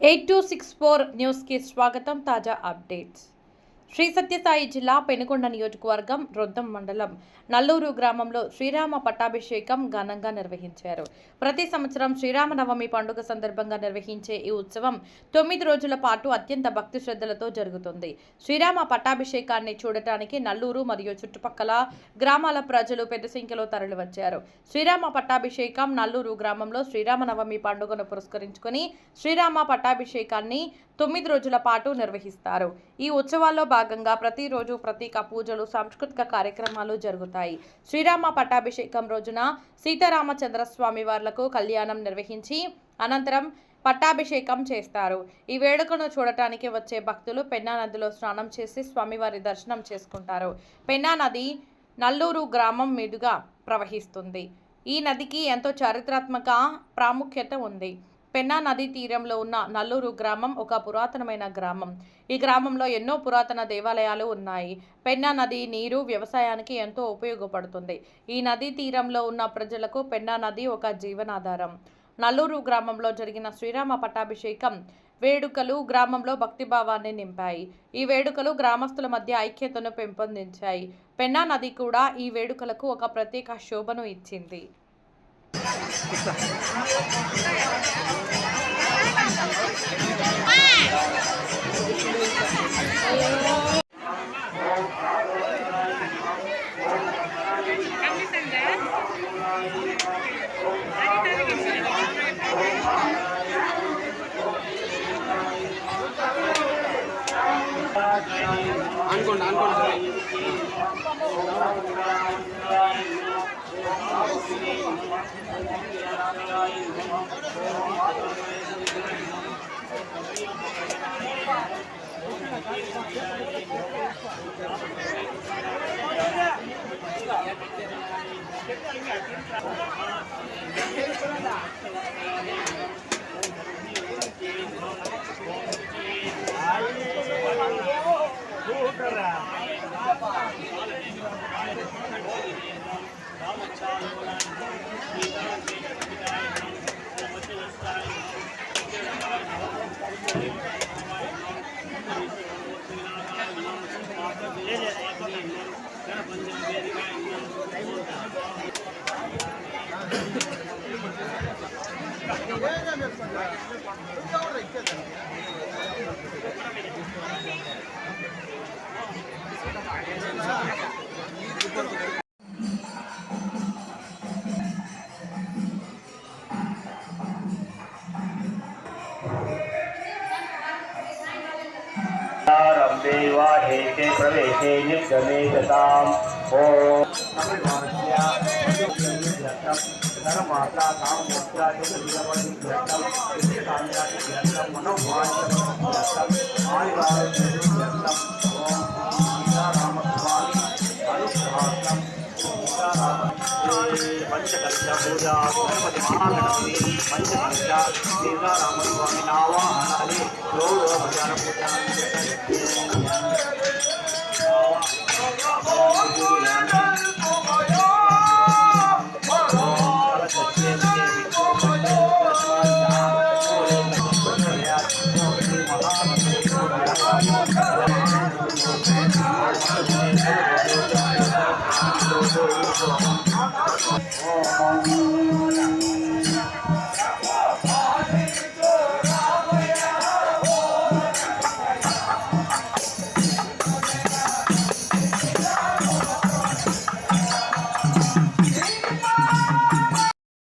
8264 న్యూస్కి స్వాగతం. తాజా అప్డేట్స్. శ్రీ సత్యసాయి జిల్లా పెనుకొండ నియోజకవర్గం రొద్దం మండలం నల్లూరు గ్రామంలో శ్రీరామ పట్టాభిషేకం ఘనంగా నిర్వహించారు. ప్రతి సంవత్సరం శ్రీరామనవమి పండుగ సందర్భంగా నిర్వహించే ఈ ఉత్సవం 9 రోజుల పాటు అత్యంత భక్తి శ్రద్ధలతో జరుగుతుంది. శ్రీరామ పట్టాభిషేకాన్ని చూడటానికి నల్లూరు మరియు చుట్టుపక్కల గ్రామాల ప్రజలు పెద్ద సంఖ్యలో తరలివచ్చారు. శ్రీరామ పట్టాభిషేకం నల్లూరు గ్రామంలో శ్రీరామనవమి పండుగను పురస్కరించుకుని శ్రీరామ పట్టాభిషేకాన్ని 9 రోజుల పాటు నిర్వహిస్తారు. ఈ ఉత్సవాల్లో భాగంగా ప్రతిరోజు ప్రత్యేక పూజలు, సాంస్కృతిక కార్యక్రమాలు జరుగుతాయి. శ్రీరామ పట్టాభిషేకం రోజున సీతారామచంద్ర స్వామి వార్లకు కళ్యాణం నిర్వహించి అనంతరం పట్టాభిషేకం చేస్తారు. ఈ వేడుకను చూడటానికి వచ్చే భక్తులు పెన్నా నదిలో స్నానం చేసి స్వామివారి దర్శనం చేసుకుంటారు. పెన్నా నది నల్లూరు గ్రామం మీదుగా ప్రవహిస్తుంది. ఈ నదికి ఎంతో చారిత్రాత్మక ప్రాముఖ్యత ఉంది. పెన్నా నదీ తీరంలో ఉన్న నల్లూరు గ్రామం ఒక పురాతనమైన గ్రామం. ఈ గ్రామంలో ఎన్నో పురాతన దేవాలయాలు ఉన్నాయి. పెన్నా నది నీరు వ్యవసాయానికి ఎంతో ఉపయోగపడుతుంది. ఈ నదీ తీరంలో ఉన్న ప్రజలకు పెన్నా నది ఒక జీవనాధారం. నల్లూరు గ్రామంలో జరిగిన శ్రీరామ పట్టాభిషేకం వేడుకలు గ్రామంలో భక్తిభావాన్ని నింపాయి. ఈ వేడుకలు గ్రామస్తుల మధ్య ఐక్యతను పెంపొందించాయి. పెన్నా నది కూడా ఈ వేడుకలకు ఒక ప్రత్యేక శోభను ఇచ్చింది. देवा हेते प्रवेशे निर्गमे गताम् ओम माता काम मोक्षा जगदीवनि ग्रहणं काम्याति ग्रहणं मनोवांछनं आयुरारोग्यं ग्रहणं ओम सीताराम स्वामी अनुग्रहार्थं सीताराम पंचकर्ष पूजा गणपति महागणपति पंचकर्ष सीताराम स्वामी नावाहनानि गौरव भजन पूजा Oh,